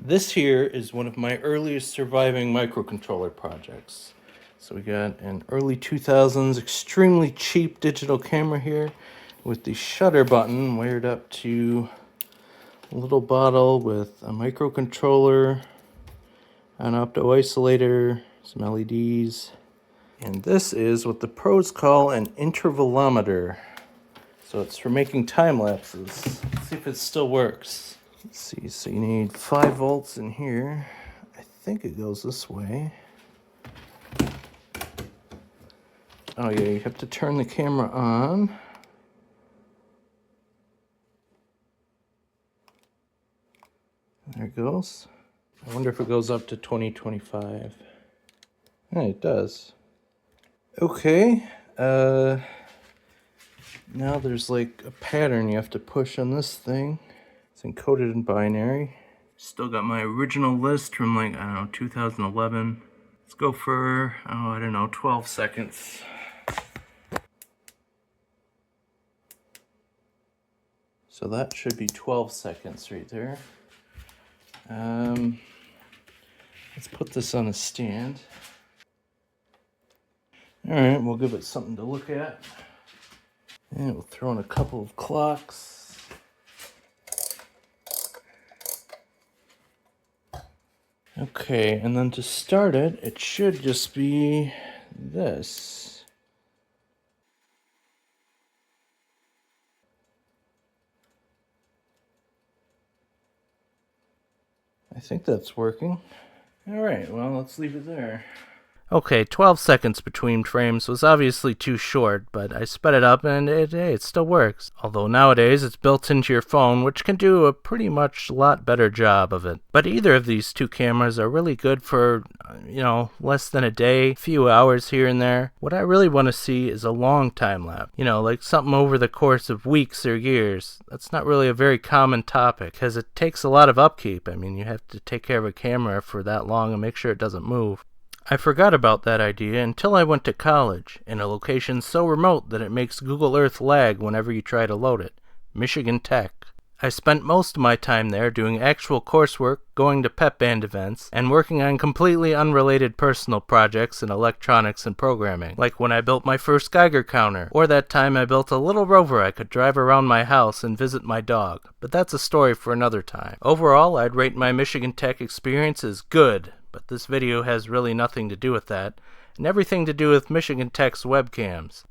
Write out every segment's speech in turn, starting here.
This here is one of my earliest surviving microcontroller projects. So we got an early 2000s extremely cheap digital camera here with the shutter button wired up to a little bottle with a microcontroller, an opto isolator, some LEDs. And this is what the pros call an intervalometer. So it's for making time lapses. Let's see if it still works. Let's see, so you need 5 volts in here. I think it goes this way. Oh yeah, you have to turn the camera on. There it goes. I wonder if it goes up to 2025. Yeah, it does. Okay, now there's like a pattern you have to push on this thing. It's encoded in binary. Still got my original list from like, I don't know, 2011. Let's go for, oh, I don't know, 12 seconds. So that should be 12 seconds right there. Let's put this on a stand. All right, we'll give it something to look at. And we'll throw in a couple of clocks. Okay, and then to start it, it should just be this. I think that's working. All right, well, let's leave it there. Okay, 12 seconds between frames was obviously too short, but I sped it up and it still works. Although nowadays it's built into your phone, which can do a pretty much lot better job of it. But either of these two cameras are really good for, less than a day, few hours here and there. What I really want to see is a long time lapse. Like something over the course of weeks or years. That's not really a very common topic, because it takes a lot of upkeep. I mean, you have to take care of a camera for that long and make sure it doesn't move. I forgot about that idea until I went to college, in a location so remote that it makes Google Earth lag whenever you try to load it, Michigan Tech. I spent most of my time there doing actual coursework, going to pep band events, and working on completely unrelated personal projects in electronics and programming, like when I built my first Geiger counter, or that time I built a little rover I could drive around my house and visit my dog, but that's a story for another time. Overall, I'd rate my Michigan Tech experience as good, but this video has really nothing to do with that, and everything to do with Michigan Tech's webcams.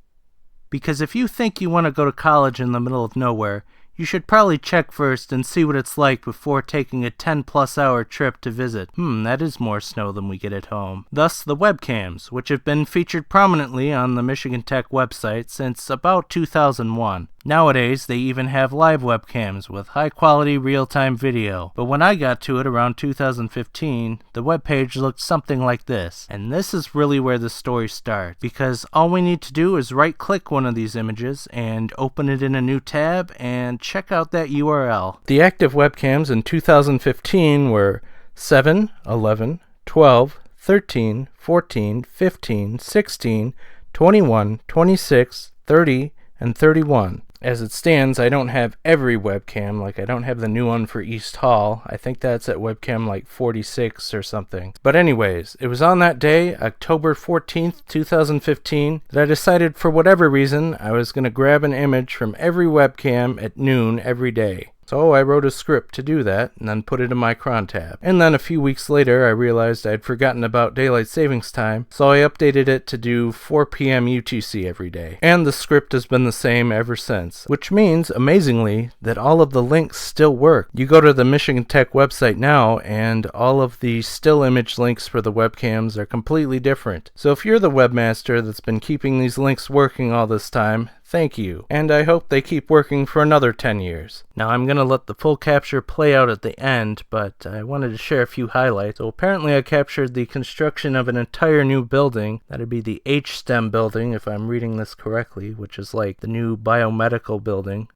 Because if you think you want to go to college in the middle of nowhere, you should probably check first and see what it's like before taking a 10+ hour trip to visit. That is more snow than we get at home. Thus, the webcams, which have been featured prominently on the Michigan Tech website since about 2001. Nowadays, they even have live webcams with high-quality real-time video. But when I got to it around 2015, the webpage looked something like this. And this is really where the story starts, because all we need to do is right-click one of these images and open it in a new tab and check out that URL. The active webcams in 2015 were 7, 11, 12, 13, 14, 15, 16, 21, 26, 30, and 31. As it stands, I don't have every webcam, like I don't have the new one for East Hall. I think that's at webcam like 46 or something. But anyways, it was on that day, October 14th, 2015, that I decided for whatever reason I was going to grab an image from every webcam at noon every day. So I wrote a script to do that, and then put it in my cron tab. And then a few weeks later, I realized I'd forgotten about daylight savings time, so I updated it to do 4 p.m. UTC every day. And the script has been the same ever since, which means, amazingly, that all of the links still work. You go to the Michigan Tech website now, and all of the still image links for the webcams are completely different. So if you're the webmaster that's been keeping these links working all this time, thank you, and I hope they keep working for another 10 years. Now I'm going to let the full capture play out at the end, but I wanted to share a few highlights. So apparently I captured the construction of an entire new building. That'd be the H-STEM building, if I'm reading this correctly, which is like the new biomedical building.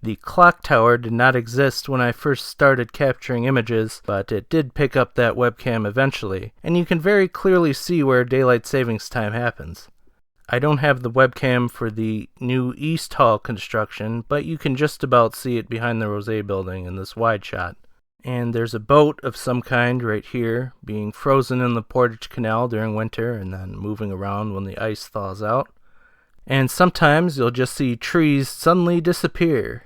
The clock tower did not exist when I first started capturing images, but it did pick up that webcam eventually, and you can very clearly see where daylight savings time happens. I don't have the webcam for the new East Hall construction, but you can just about see it behind the Rosé building in this wide shot. And there's a boat of some kind right here being frozen in the Portage Canal during winter and then moving around when the ice thaws out. And sometimes you'll just see trees suddenly disappear.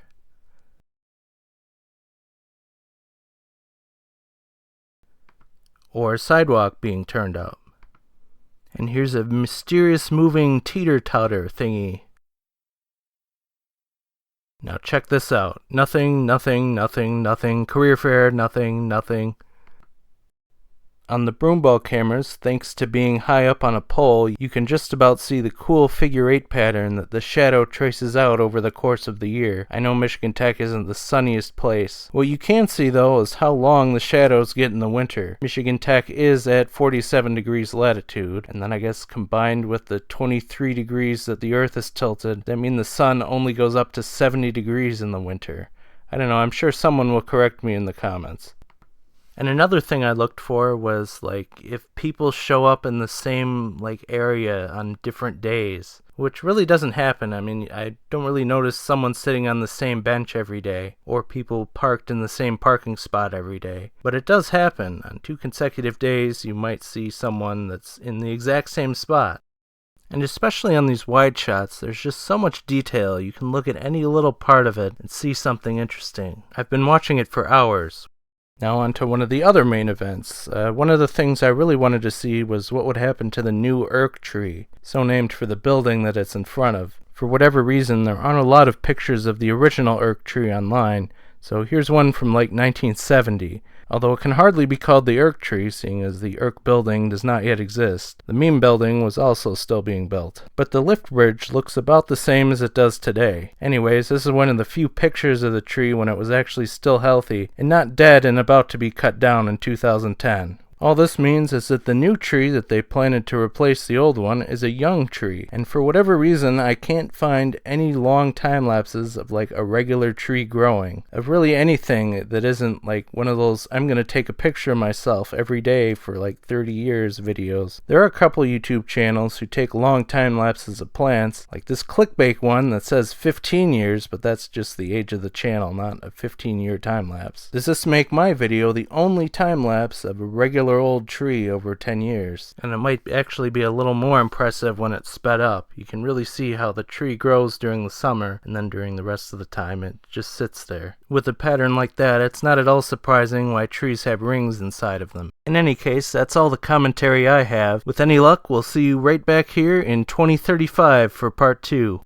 Or a sidewalk being turned up. And here's a mysterious moving teeter-totter thingy. Now check this out. Nothing, nothing, nothing, nothing. Career fair, nothing, nothing. On the broomball cameras, thanks to being high up on a pole, you can just about see the cool figure 8 pattern that the shadow traces out over the course of the year. I know Michigan Tech isn't the sunniest place. What you can see though is how long the shadows get in the winter. Michigan Tech is at 47 degrees latitude, and then I guess combined with the 23 degrees that the earth is tilted, that means the sun only goes up to 70 degrees in the winter. I don't know, I'm sure someone will correct me in the comments. And another thing I looked for was like if people show up in the same like area on different days, which really doesn't happen. I mean, I don't really notice someone sitting on the same bench every day or people parked in the same parking spot every day. But it does happen. On 2 consecutive days, you might see someone that's in the exact same spot. And especially on these wide shots, there's just so much detail. You can look at any little part of it and see something interesting. I've been watching it for hours. Now on to one of the other main events. One of the things I really wanted to see was what would happen to the new Irk tree, so named for the building that it's in front of. For whatever reason, there aren't a lot of pictures of the original Irk tree online, so here's one from like 1970. Although it can hardly be called the Irk tree, seeing as the Irk building does not yet exist. The meme building was also still being built. But the lift bridge looks about the same as it does today. Anyways, this is one of the few pictures of the tree when it was actually still healthy, and not dead and about to be cut down in 2010. All this means is that the new tree that they planted to replace the old one is a young tree, and for whatever reason I can't find any long time lapses of like a regular tree growing, of really anything that isn't like one of those I'm gonna take a picture of myself every day for like 30 years videos. There are a couple YouTube channels who take long time lapses of plants, like this clickbait one that says 15 years, but that's just the age of the channel, not a 15-year time lapse. Does this make my video the only time lapse of a regular old tree over 10 years? And it might actually be a little more impressive when it's sped up. You can really see how the tree grows during the summer, and then during the rest of the time it just sits there. With a pattern like that, it's not at all surprising why trees have rings inside of them. In any case, that's all the commentary I have. With any luck, we'll see you right back here in 2035 for part 2.